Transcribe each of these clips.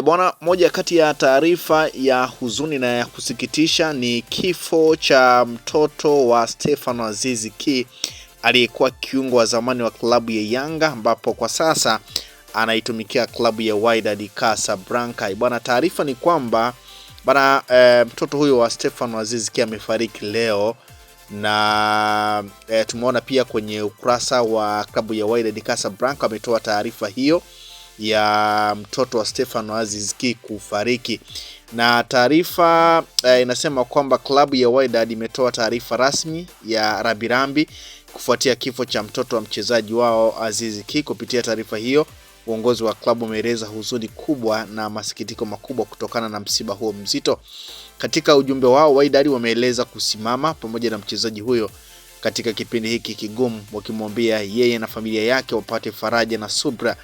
Bwana, moja kati ya taarifa ya huzuni na ya kusikitisha ni kifo cha mtoto wa Stefano Aziz Ki, aliyekuwa kiungo wa zamani wa klabu ya Yanga, ambapo kwa sasa anaitumikia klabu ya Wydad Casablanca. Bwana, taarifa ni kwamba bwana mtoto huyo wa Stefano Aziz Ki amefariki leo, na tumeona pia kwenye ukurasa wa klabu ya Wydad Casablanca ametoa taarifa hiyo ya mtoto wa Stefano Aziz Ki kufariki. Na taarifa inasema kwamba klabu ya Wydad imetoa taarifa rasmi ya rambirambi kufuatia kifo cha mtoto wa mchezaji wao Aziz Ki. Kupitia taarifa hiyo, uongozi wa klabu umeeleza huzuni kubwa na masikitiko makubwa kutokana na msiba huo mzito. Katika ujumbe wao, Wydad wameeleza kusimama pamoja na mchezaji huyo katika kipindi hiki kigumu, wakimwombea yeye na familia yake wapate faraja na subra.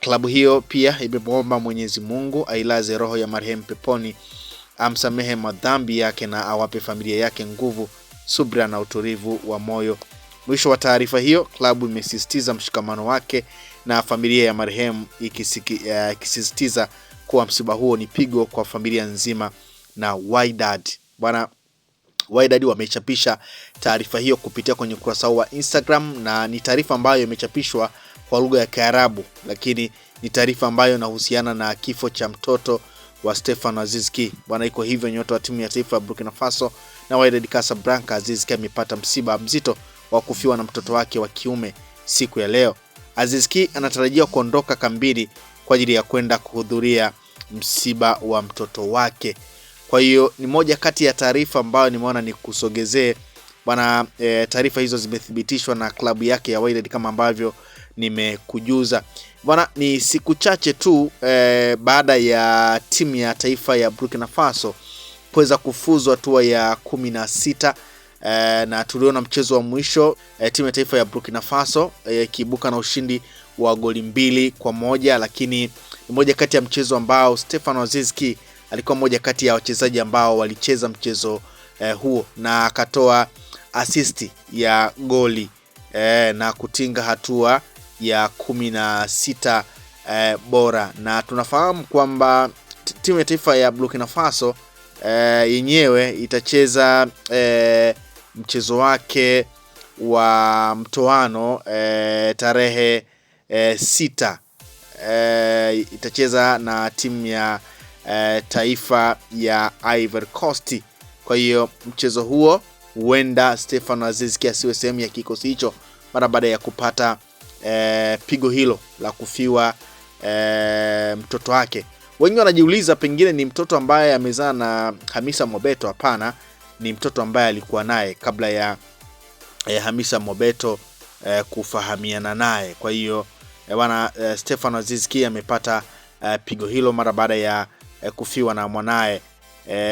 Klabu hiyo pia imemwomba Mwenyezi Mungu ailaze roho ya marehemu peponi, amsamehe madhambi yake na awape familia yake nguvu, subra na utulivu wa moyo. Mwisho wa taarifa hiyo, klabu imesisitiza mshikamano wake na familia ya marehemu, ikisisitiza kuwa msiba huo ni pigo kwa familia nzima na Wydad. Bwana, Wydad wamechapisha taarifa hiyo kupitia kwenye ukurasa wa Instagram, na ni taarifa ambayo imechapishwa kwa lugha ya Kiarabu, lakini ni taarifa ambayo inahusiana na kifo cha mtoto wa Stefano Aziz Ki. Bwana, iko hivyo, nyota wa timu ya taifa ya Burkina Faso na Wydad Casablanca Aziz Ki amepata msiba mzito wa kufiwa na mtoto wake wa kiume siku ya leo. Aziz Ki anatarajiwa kuondoka kambini kwa ajili ya kwenda kuhudhuria msiba wa mtoto wake. Kwa hiyo ni moja kati ya taarifa ambayo nimeona ni kusogezee. Bwana, taarifa hizo zimethibitishwa na klabu yake ya Wydad kama ambavyo nimekujuza. Bwana, ni siku chache tu baada ya timu ya taifa ya Burkina Faso kuweza kufuzu hatua ya 16, na tuliona mchezo wa mwisho timu ya taifa ya Burkina Faso ikiibuka na ushindi wa goli 2-1, lakini ni moja kati ya mchezo ambao Stefano Aziz Ki alikuwa moja kati ya wachezaji ambao walicheza mchezo huo na akatoa assist ya goli na kutinga hatua ya 16 bora. Na tunafahamu kwamba timu ya taifa ya Burkina Faso yenyewe itacheza mchezo wake wa mtoano tarehe 6, itacheza na timu ya taifa ya Ivory Coast. Kwa hiyo mchezo huo huenda Stefano Aziz Ki asiwe sehemu ya kikosi hicho mara baada ya kupata pigo hilo la kufiwa mtoto wake. Wengi wanajiuliza pengine ni mtoto ambaye amezaa na Hamisa Mobeto. Hapana, ni mtoto ambaye alikuwa naye kabla ya Hamisa Mobeto kufahamiana naye. Kwa hiyo bwana, Stefano Aziz Ki amepata pigo hilo mara baada ya kufiwa na mwanae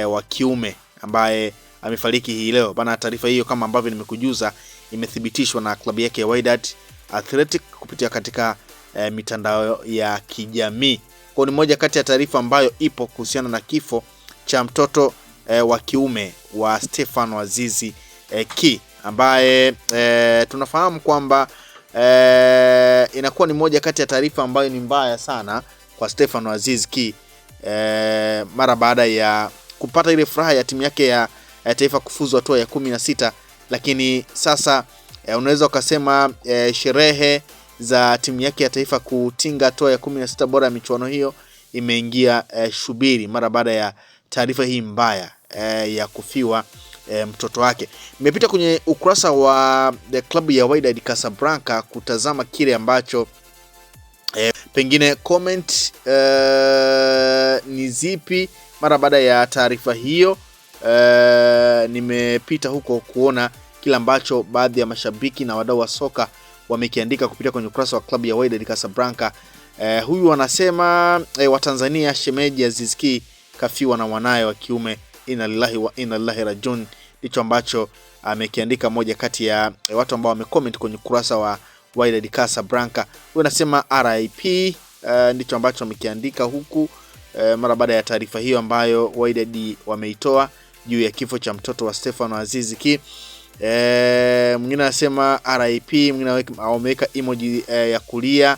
wa kiume ambaye amefariki hii leo. Bana, taarifa hiyo kama ambavyo nimekujuza imethibitishwa na klabu yake ya Wydad Athletic kupitia katika mitandao ya kijamii. Kwa ni moja kati ya taarifa ambayo ipo kuhusiana na kifo cha mtoto wa kiume wa Stefano Aziz Ki, ambaye tunafahamu kwamba inakuwa ni moja kati ya taarifa ambayo ni mbaya sana kwa Stefano Aziz Ki mara baada ya kupata ile furaha ya timu yake ya taifa kufuzu hatua ya 16, lakini sasa unaweza ukasema sherehe za timu yake ya taifa kutinga hatua ya 16 bora ya michuano hiyo imeingia shubiri mara baada ya taarifa hii mbaya ya kufiwa mtoto wake. Nimepita kwenye ukurasa wa klabu ya Wydad Casablanca kutazama kile ambacho pengine comment ni zipi mara baada ya taarifa hiyo. Nimepita huko kuona kila ambacho baadhi ya mashabiki na wadau wa soka wamekiandika kupitia kwenye ukurasa wa klabu ya Wydad Casablanca. Huyu anasema Watanzania, shemeji Aziz Ki kafiwa na mwanae wa kiume, inna lillahi wa inna ilaihi rajiun. Ndicho ambacho amekiandika moja kati ya watu ambao wamecomment kwenye ukurasa wa Wydad Casablanca. Huyu anasema RIP, ndicho ambacho amekiandika huku mara baada ya taarifa hiyo ambayo Wydad wameitoa juu ya kifo cha mtoto wa Stefano Aziz Ki. Mwingine anasema RIP, mwingine ameweka emoji ya kulia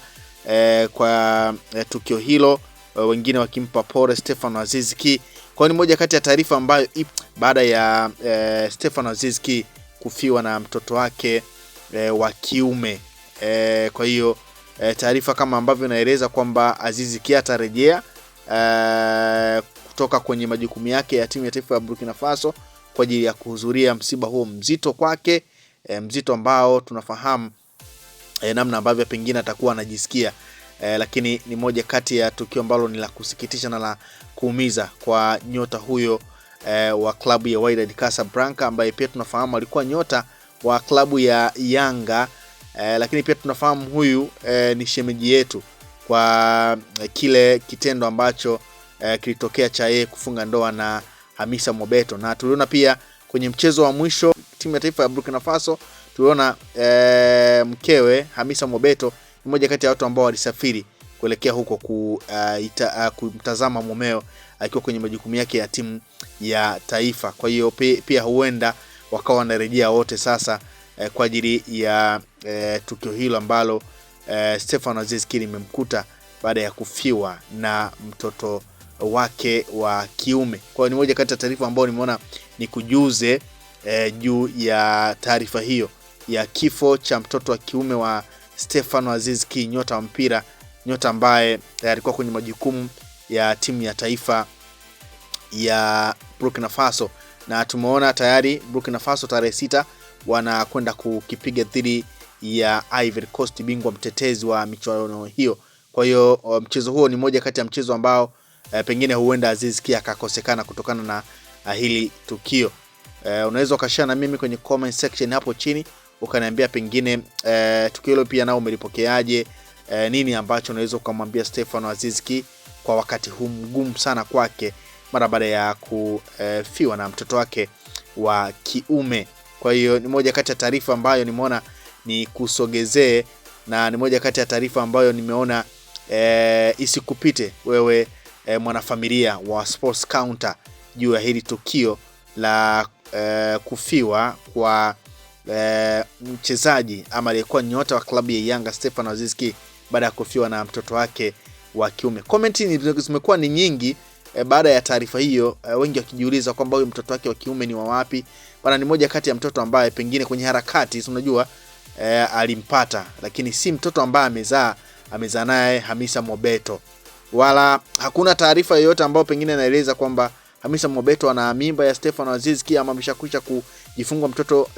kwa tukio hilo. wengine wakimpa pole Stefano Aziz Ki. Kwa ni moja kati ya taarifa ambayo baada ya Stefano Aziz Ki kufiwa na mtoto wake wa kiume. Kwa hiyo taarifa kama ambavyo inaeleza kwamba Aziz Ki atarejea kutoka kwenye majukumu yake ya timu ya taifa ya Burkina Faso kwa ajili ya kuhudhuria msiba huo mzito kwake, mzito ambao tunafahamu namna ambavyo pengine atakuwa anajisikia, lakini ni moja kati ya tukio ambalo ni la kusikitisha na la kuumiza kwa nyota huyo wa klabu ya Wydad Casablanca, ambaye pia tunafahamu alikuwa nyota wa klabu ya Yanga, lakini pia tunafahamu huyu ni shemeji yetu kwa kile kitendo ambacho kilitokea cha yeye kufunga ndoa na Hamisa Mobeto. Na tuliona pia kwenye mchezo wa mwisho timu ya taifa ya Burkina Faso, tuliona mkewe Hamisa Mobeto ni moja kati ya watu ambao walisafiri kuelekea huko kumtazama mumeo akiwa kwenye majukumu yake ya timu ya taifa. Kwa hiyo pia huenda wakawa wanarejea wote sasa kwa ajili ya tukio hilo ambalo Stefano Aziz Ki limemkuta baada ya kufiwa na mtoto wake wa kiume. Kwa hiyo ni moja kati ya taarifa ambayo nimeona ni kujuze juu ya taarifa hiyo ya kifo cha mtoto wa kiume wa Stefano Aziz Ki, nyota wa mpira, nyota ambaye alikuwa kwenye majukumu ya timu ya taifa ya Burkina Faso. Na tumeona tayari Burkina Faso tarehe 6 wanakwenda kukipiga dhidi ya Ivory Coast, bingwa mtetezi wa michuano hiyo. Kwa hiyo mchezo huo ni moja kati ya mchezo ambao pengine huenda Aziz Ki akakosekana kutokana na hili tukio. Unaweza ukashare na mimi kwenye comment section hapo chini ukaniambia pengine tukio hilo pia nao umelipokeaje, nini ambacho unaweza kumwambia Stefano Aziz Ki kwa wakati huu mgumu sana kwake mara baada ya kufiwa na mtoto wake wa kiume. Kwa hiyo ni moja kati ya taarifa ambayo nimeona ni kusogezee, na ni moja kati ya taarifa ambayo nimeona isikupite wewe mwanafamilia wa Sports Counter juu ya hili tukio la kufiwa kwa mchezaji ama aliyekuwa nyota wa klabu ya Yanga Stefano Aziz Ki baada ya kufiwa na mtoto wake wa kiume. Comment zimekuwa ni nyingi baada ya taarifa hiyo, wengi wakijiuliza kwamba huyu mtoto wake wa kiume ni wa wapi. Bana, ni moja kati ya mtoto ambaye pengine kwenye harakati unajua alimpata, lakini si mtoto ambaye amezaa naye Hamisa Mobeto, wala hakuna taarifa yoyote ambayo pengine inaeleza kwamba Hamisa Mobeto ana mimba ya Stefano Aziz Ki ama ameshakwisha kujifungua mtoto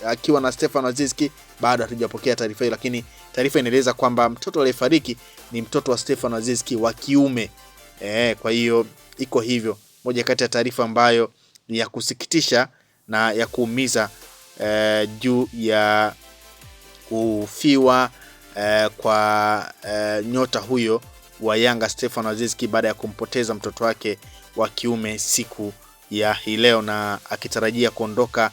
akiwa na Stefano Aziz Ki. Bado hatujapokea taarifa hiyo, lakini taarifa inaeleza kwamba mtoto aliyefariki ni mtoto wa Stefano Aziz Ki wa kiume. Kwa hiyo iko hivyo, moja kati ya taarifa ambayo ni ya kusikitisha na ya kuumiza juu ya kufiwa kwa nyota huyo wa Yanga Stefano Aziz Ki baada ya kumpoteza mtoto wake wa kiume siku ya hii leo, na akitarajia kuondoka